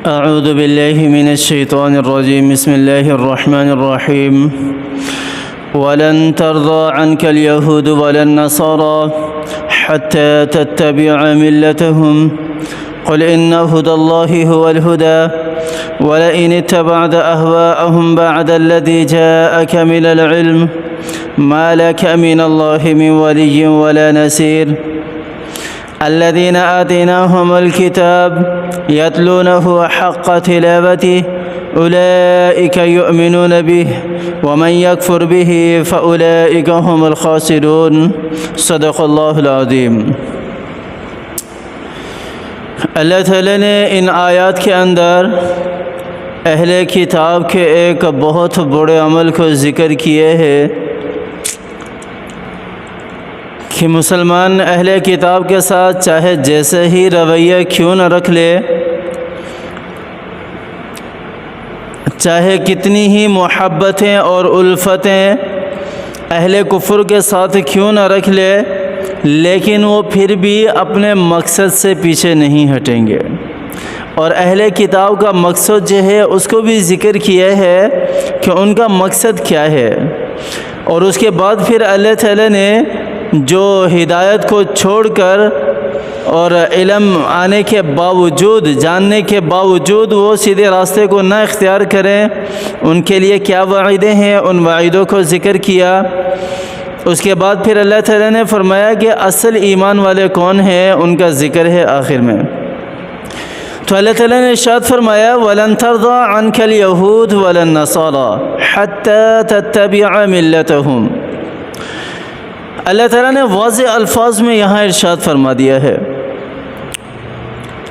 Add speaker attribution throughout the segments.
Speaker 1: أعوذ بالله من الشيطان الرجيم. بسم الله الرحمن الرحيم. ولن ترضى عنك اليهود ولا النصارى حتى تتبع ملتهم قل إن هدى الله هو الهدى ولئن اتبعت أهواءهم بعد الذي جاءك من العلم ما لك من الله من ولي ولا نصير. الذين آتيناهم الكتاب يتلونه حق تلاوته أولئك يؤمنون به ومن يكفر به فأولئك هم الخاسرون. صدق اللہ العظیم. اللہ تعالیٰ نے ان آیات کے اندر اہل کتاب کے ایک بہت بڑے عمل کو ذکر کیے ہے کہ مسلمان اہل کتاب کے ساتھ چاہے جیسے ہی رویہ کیوں نہ رکھ لے، چاہے کتنی ہی محبتیں اور الفتیں اہل کفر کے ساتھ کیوں نہ رکھ لے، لیکن وہ پھر بھی اپنے مقصد سے پیچھے نہیں ہٹیں گے. اور اہل کتاب کا مقصد جو ہے اس کو بھی ذکر کیا ہے کہ ان کا مقصد کیا ہے. اور اس کے بعد پھر اللہ تعالیٰ نے جو ہدایت کو چھوڑ کر اور علم آنے کے باوجود، جاننے کے باوجود وہ سیدھے راستے کو نہ اختیار کریں، ان کے لیے کیا وعیدیں ہیں، ان وعیدوں کو ذکر کیا. اس کے بعد پھر اللہ تعالیٰ نے فرمایا کہ اصل ایمان والے کون ہیں، ان کا ذکر ہے آخر میں. تو اللہ تعالیٰ نے ارشاد فرمایا وَلَن تَرْضَىٰ عَنْكَ الْيَهُودُ وَلَا النَّصَارَىٰ حَتَّىٰ تَتَّبِعَ مِلَّتَهُمْ. اللہ تعالیٰ نے واضح الفاظ میں یہاں ارشاد فرما دیا ہے،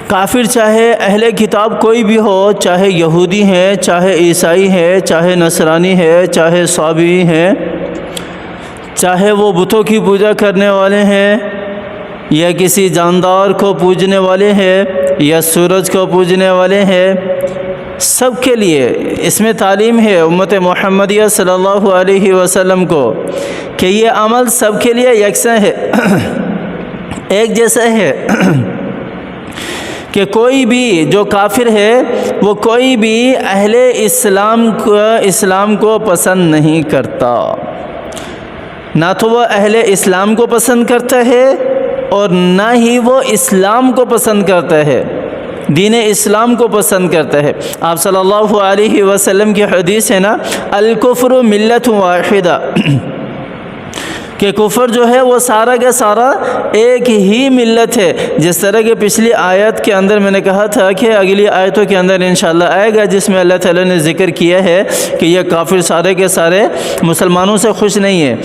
Speaker 1: کافر چاہے اہل کتاب کوئی بھی ہو، چاہے یہودی ہیں، چاہے عیسائی ہیں، چاہے نصرانی ہے، چاہے صابئی ہیں، چاہے وہ بتوں کی پوجا کرنے والے ہیں یا کسی جاندار کو پوجنے والے ہیں یا سورج کو پوجنے والے ہیں، سب کے لیے اس میں تعلیم ہے امت محمدیہ صلی اللہ علیہ وسلم کو کہ یہ عمل سب کے لیے یکساں ہے، ایک جیسا ہے کہ کوئی بھی جو کافر ہے وہ کوئی بھی اہل اسلام کو پسند نہیں کرتا. نہ تو وہ اہل اسلام کو پسند کرتا ہے اور نہ ہی وہ اسلام کو پسند کرتا ہے، دین اسلام کو پسند کرتا ہے. آپ صلی اللہ علیہ وسلم کی حدیث ہے نا، الکفر ملت واحدہ، کہ کفر جو ہے وہ سارا کا سارا ایک ہی ملت ہے. جس طرح کہ پچھلی آیت کے اندر میں نے کہا تھا کہ اگلی آیتوں کے اندر انشاءاللہ آئے گا جس میں اللہ تعالیٰ نے ذکر کیا ہے کہ یہ کافر سارے کے سارے مسلمانوں سے خوش نہیں ہیں،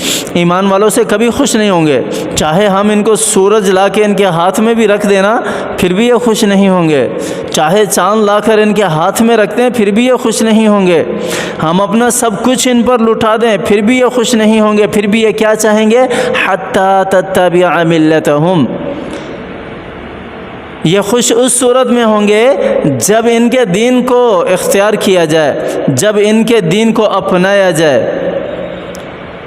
Speaker 1: ایمان والوں سے کبھی خوش نہیں ہوں گے. چاہے ہم ان کو سورج لا کے ان کے ہاتھ میں بھی رکھ دینا پھر بھی یہ خوش نہیں ہوں گے، چاہے چاند لا کر ان کے ہاتھ میں رکھ دیں پھر بھی یہ خوش نہیں ہوں گے، ہم اپنا سب کچھ ان پر لٹا دیں پھر بھی یہ خوش نہیں ہوں گے. پھر بھی یہ کیا چاہیں گے؟ حتی تتبع ملتہم. یہ خوش اس صورت میں ہوں گے جب ان کے دین کو اختیار کیا جائے، جب ان کے دین کو اپنایا جائے،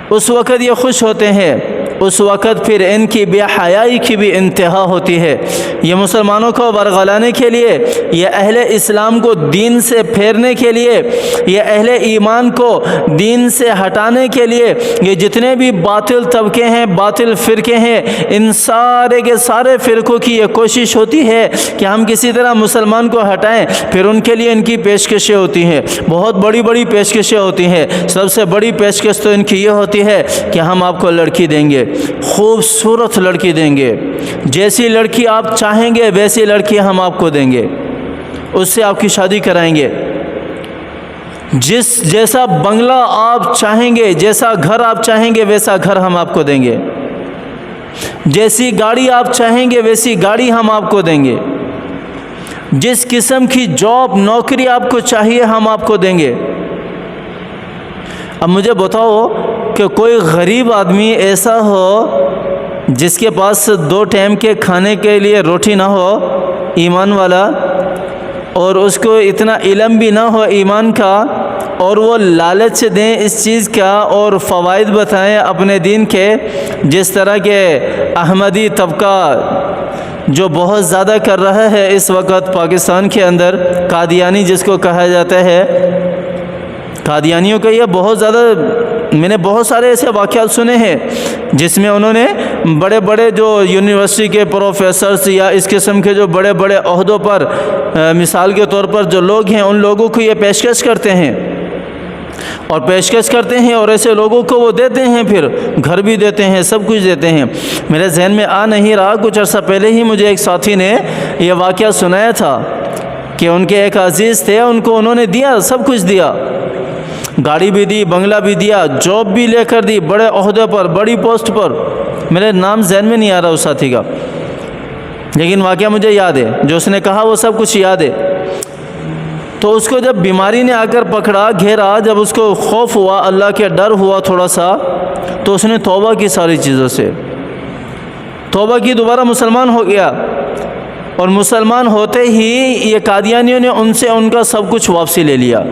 Speaker 1: اس وقت یہ خوش ہوتے ہیں. اس وقت پھر ان کی بے حیائی کی بھی انتہا ہوتی ہے. یہ مسلمانوں کو برگلانے کے لیے، یہ اہل اسلام کو دین سے پھیرنے کے لیے، یہ اہل ایمان کو دین سے ہٹانے کے لیے، یہ جتنے بھی باطل طبقے ہیں، باطل فرقے ہیں، ان سارے کے سارے فرقوں کی یہ کوشش ہوتی ہے کہ ہم کسی طرح مسلمان کو ہٹائیں. پھر ان کے لیے ان کی پیشکشیں ہوتی ہیں، بہت بڑی بڑی پیشکشیں ہوتی ہیں. سب سے بڑی پیشکش تو ان کی یہ ہوتی ہے کہ ہم آپ کو لڑکی دیں گے، خوبصورت لڑکی دیں گے، جیسی لڑکی آپ چاہیں گے ویسی لڑکی ہم آپ کو دیں گے، اس سے آپ کی شادی کرائیں گے، جیسا بنگلہ آپ چاہیں گے، جیسا گھر آپ چاہیں گے ویسا گھر ہم آپ کو دیں گے، جیسی گاڑی آپ چاہیں گے ویسی گاڑی ہم آپ کو دیں گے، جس قسم کی جاب نوکری آپ کو چاہیے ہم آپ کو دیں گے. اب مجھے بتاؤ کہ کوئی غریب آدمی ایسا ہو جس کے پاس 2 ٹائم کے کھانے کے لیے روٹی نہ ہو، ایمان والا، اور اس کو اتنا علم بھی نہ ہو ایمان کا، اور وہ لالچ دیں اس چیز کا اور فوائد بتائیں اپنے دین کے، جس طرح کے احمدی طبقہ جو بہت زیادہ کر رہا ہے اس وقت پاکستان کے اندر، قادیانی جس کو کہا جاتا ہے، قادیانیوں کا یہ بہت زیادہ، میں نے بہت سارے ایسے واقعات سنے ہیں جس میں انہوں نے بڑے بڑے جو یونیورسٹی کے پروفیسرز یا اس قسم کے جو بڑے بڑے عہدوں پر، مثال کے طور پر جو لوگ ہیں، ان لوگوں کو یہ پیشکش کرتے ہیں اور ایسے لوگوں کو وہ دیتے ہیں، پھر گھر بھی دیتے ہیں، سب کچھ دیتے ہیں۔ میرے ذہن میں آ نہیں رہا، کچھ عرصہ پہلے ہی مجھے ایک ساتھی نے یہ واقعہ سنایا تھا کہ ان کے ایک عزیز تھے، ان کو انہوں نے دیا، سب کچھ دیا، گاڑی بھی دی، بنگلہ بھی دیا، جاب بھی لے کر دی، بڑے عہدے پر، بڑی پوسٹ پر، میرے نام ذہن میں نہیں آ رہا اس ساتھی کا، لیکن واقعہ مجھے یاد ہے، جو اس نے کہا وہ سب کچھ یاد ہے۔ تو اس کو جب بیماری نے آ کر پکڑا، گھیرا، جب اس کو خوف ہوا، اللہ کے ڈر ہوا تھوڑا سا، تو اس نے توبہ کی، ساری چیزوں سے توبہ کی، دوبارہ مسلمان ہو گیا، اور مسلمان ہوتے ہی یہ قادیانیوں نے ان سے ان کا سب کچھ واپسی لے لیا،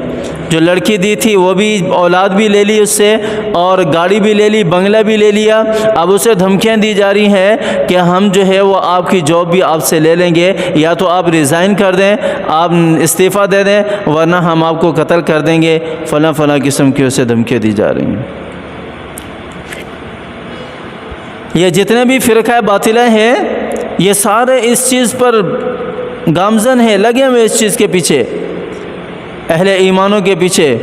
Speaker 1: جو لڑکی دی تھی وہ بھی، اولاد بھی لے لی اس سے، اور گاڑی بھی لے لی، بنگلہ بھی لے لیا۔ اب اسے دھمکیاں دی جا رہی ہیں کہ ہم جو ہے وہ آپ کی جاب بھی آپ سے لے لیں گے، یا تو آپ ریزائن کر دیں، آپ استعفیٰ دے دیں، ورنہ ہم آپ کو قتل کر دیں گے، فلاں فلاں قسم کی اسے دھمکیاں دی جا رہی ہیں۔ یہ جتنے بھی فرقہ باطلہ ہیں، یہ سارے اس چیز پر گامزن ہیں، لگے ہوئے اس چیز کے پیچھے، اہل ایمانوں کے پیچھے،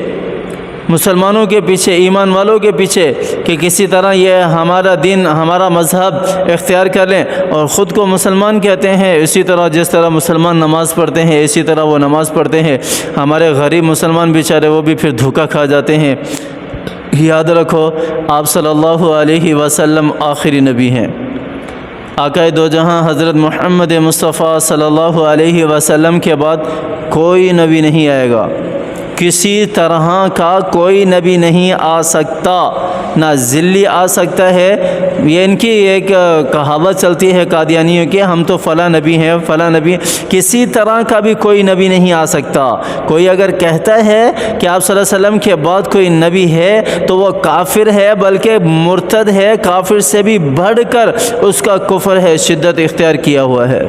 Speaker 1: مسلمانوں کے پیچھے، ایمان والوں کے پیچھے، کہ کسی طرح یہ ہمارا دین، ہمارا مذہب اختیار کر لیں اور خود کو مسلمان کہتے ہیں، اسی طرح جس طرح مسلمان نماز پڑھتے ہیں اسی طرح وہ نماز پڑھتے ہیں۔ ہمارے غریب مسلمان بیچارے وہ بھی پھر دھوکہ کھا جاتے ہیں۔ یاد رکھو، آپ صلی اللہ علیہ وسلم آخری نبی ہیں، آقائے دو جہاں حضرت محمد مصطفیٰ صلی اللہ علیہ وسلم کے بعد کوئی نبی نہیں آئے گا، کسی طرح کا کوئی نبی نہیں آ سکتا، نہ ذلی آ سکتا ہے۔ یہ ان کی ایک کہاوت چلتی ہے قادیانیوں کی، ہم تو فلاں نبی ہیں، فلاں نبی، کسی طرح کا بھی کوئی نبی نہیں آ سکتا۔ کوئی اگر کہتا ہے کہ آپ صلی اللہ علیہ وسلم کے بعد کوئی نبی ہے تو وہ کافر ہے، بلکہ مرتد ہے، کافر سے بھی بڑھ کر اس کا کفر ہے، شدت اختیار کیا ہوا ہے۔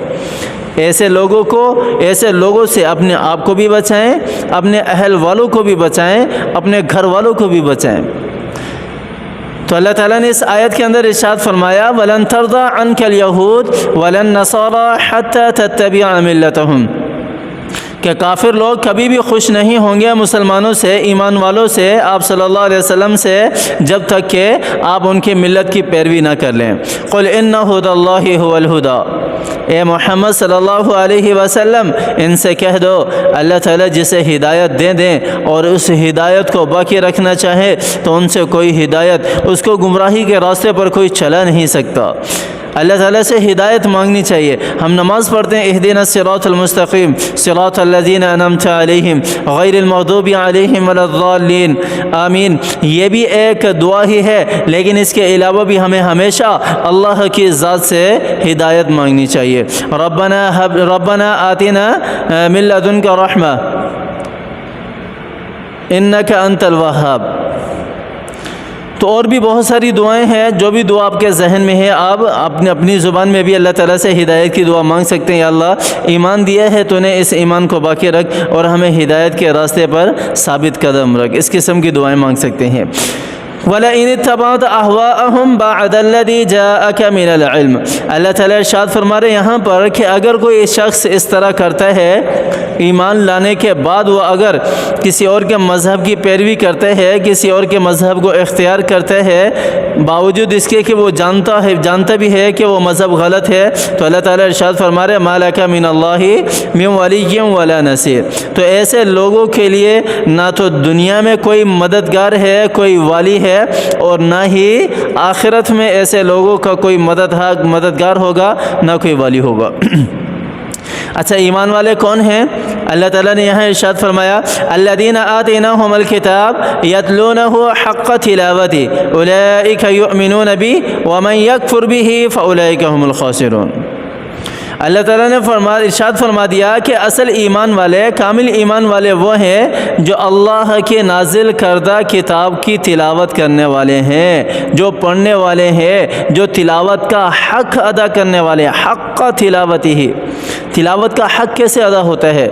Speaker 1: ایسے لوگوں سے اپنے آپ کو بھی بچائیں، اپنے اہل والوں کو بھی بچائیں، اپنے گھر والوں کو بھی بچائیں۔ تو اللہ تعالیٰ نے اس آیت کے اندر ارشاد فرمایا، وَلَن تَرْضَىٰ عَنْكَ الْيَهُودُ وَلَا النَّصَارَىٰ حَتَّىٰ تَتَّبِعَ مِلَّتَهُمْ، کہ کافر لوگ کبھی بھی خوش نہیں ہوں گے مسلمانوں سے، ایمان والوں سے، آپ صلی اللہ علیہ وسلم سے، جب تک کہ آپ ان کی ملت کی پیروی نہ کر لیں۔ قُلْ إِنَّ هُدَى اللَّهِ هُوَ الْهُدَىٰ، اے محمد صلی اللہ علیہ وسلم ان سے کہہ دو، اللہ تعالیٰ جسے ہدایت دیں اور اس ہدایت کو باقی رکھنا چاہے تو ان سے کوئی ہدایت، اس کو گمراہی کے راستے پر کوئی چلا نہیں سکتا۔ اللہ تعالیٰ سے ہدایت مانگنی چاہیے۔ ہم نماز پڑھتے ہیں اہدنا الصراط المستقیم صراط الذین انعمت علیہم غیر المغضوب علیہم ولا الضالین، آمین، یہ بھی ایک دعا ہی ہے، لیکن اس کے علاوہ بھی ہمیں ہمیشہ اللہ کی ذات سے ہدایت مانگنی چاہیے۔ ربنا آتنا من لدنک رحمہ انک انت الوہاب۔ تو اور بھی بہت ساری دعائیں ہیں، جو بھی دعا آپ کے ذہن میں ہے آپ اپنی زبان میں بھی اللہ تعالیٰ سے ہدایت کی دعا مانگ سکتے ہیں۔ یا اللہ، ایمان دیا ہے تو نے، اس ایمان کو باقی رکھ اور ہمیں ہدایت کے راستے پر ثابت قدم رکھ، اس قسم کی دعائیں مانگ سکتے ہیں۔ وَلَئِنِ اتَّبَعْتَ أَهْوَاءَهُمْ بَعْدَ الَّذِي جَاءَكَ مِنَ الْعِلْمِ، اللہ تعالیٰ ارشاد فرما رہے یہاں پر کہ اگر کوئی شخص اس طرح کرتا ہے، ایمان لانے کے بعد وہ اگر کسی اور کے مذہب کی پیروی کرتا ہے، کسی اور کے مذہب کو اختیار کرتا ہے، باوجود اس کے کہ وہ جانتا بھی ہے کہ وہ مذہب غلط ہے، تو اللہ تعالیٰ ارشاد فرما رہے مَا لَكَ مِنَ اللَّهِ مِن وَلِيٍّ وَلَا نَصِيرٍ، تو ایسے لوگوں کے لیے نہ تو دنیا میں کوئی مددگار ہے، کوئی والی ہے، اور نہ ہی آخرت میں ایسے لوگوں کا کوئی مددگار ہوگا، نہ کوئی والی ہوگا۔ اچھا، ایمان والے کون ہیں؟ اللہ تعالیٰ نے یہاں ارشاد فرمایا الذین آتیناہم الکتاب یتلونہ حق تلاوتہ اولئک یؤمنون بہ ومن یکفر بہ فاولئک هم الخاسرون۔ اللہ تعالیٰ نے ارشاد فرما دیا کہ اصل ایمان والے، کامل ایمان والے وہ ہیں جو اللہ کے نازل کردہ کتاب کی تلاوت کرنے والے ہیں، جو پڑھنے والے ہیں، جو تلاوت کا حق ادا کرنے والے، حق کا تلاوت ہی۔ تلاوت کا حق کیسے ادا ہوتا ہے؟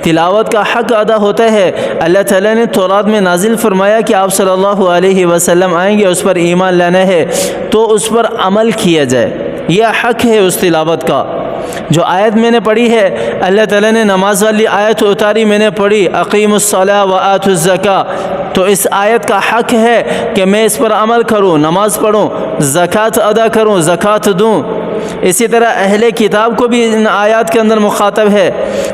Speaker 1: تلاوت کا حق ادا ہوتا ہے، اللہ تعالیٰ نے تورات میں نازل فرمایا کہ آپ صلی اللہ علیہ وسلم آئیں گے، اس پر ایمان لانا ہے تو اس پر عمل کیا جائے، یہ حق ہے اس تلاوت کا۔ جو آیت میں نے پڑھی ہے، اللہ تعالیٰ نے نماز والی آیت اتاری، میں نے پڑھی اقیموا الصلاۃ وآتوا الزکاۃ، تو اس آیت کا حق ہے کہ میں اس پر عمل کروں، نماز پڑھوں، زکوٰۃ ادا کروں، زکوٰۃ دوں۔ اسی طرح اہل کتاب کو بھی ان آیات کے اندر مخاطب ہے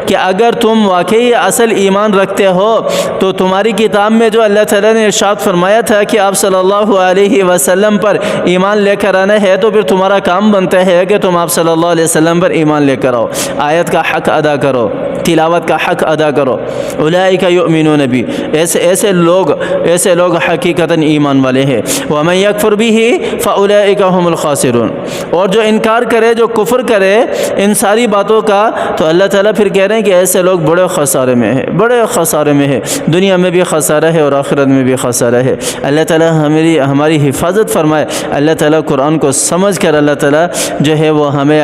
Speaker 1: کہ اگر تم واقعی اصل ایمان رکھتے ہو تو تمہاری کتاب میں جو اللہ تعالیٰ نے ارشاد فرمایا تھا کہ آپ صلی اللہ علیہ وسلم پر ایمان لے کر آنا ہے، تو پھر تمہارا کام بنتا ہے کہ تم آپ صلی اللہ علیہ وسلم پر ایمان لے کر آؤ، آیت کا حق ادا کرو، تلاوت کا حق ادا کرو۔ اولئک یؤمنون بی، ایسے لوگ حقیقتاً ایمان والے ہیں۔ ومن یکفر بہ فاولئک هم الخاسرون، اور جو انکار کرے، جو کفر کرے ان ساری باتوں کا، تو اللہ تعالیٰ پھر کہہ رہے ہیں کہ ایسے لوگ بڑے خسارے میں ہیں، بڑے خسارے میں ہے، دنیا میں بھی خسارہ ہے اور آخرت میں بھی خسارہ ہے۔ اللہ تعالیٰ ہماری حفاظت فرمائے۔ اللہ تعالیٰ قرآن کو سمجھ کر اللہ تعالیٰ جو ہے وہ ہمیں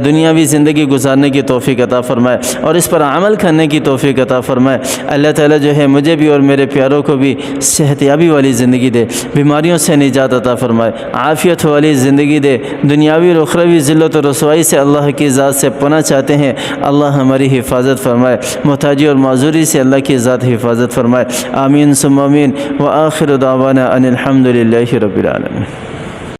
Speaker 1: دنیاوی زندگی گزارنے کی توفیق عطا فرمائے اور اس پر عمل کرنے کی توفیق عطا فرمائے۔ اللہ تعالیٰ جو ہے مجھے بھی اور میرے پیاروں کو بھی صحت یابی والی زندگی دے، بیماریوں سے نجات عطا فرمائے، عافیت والی زندگی دے۔ دنیاوی اور اخروی ذلت و رسوائی سے اللہ کی ذات سے پناہ چاہتے ہیں، اللہ ہماری حفاظت فرمائے، محتاجی اور معذوری سے اللہ کی ذات حفاظت فرمائے۔ آمین ثم آمین، وآخر دعوانا ان الحمد للہ رب العالمین۔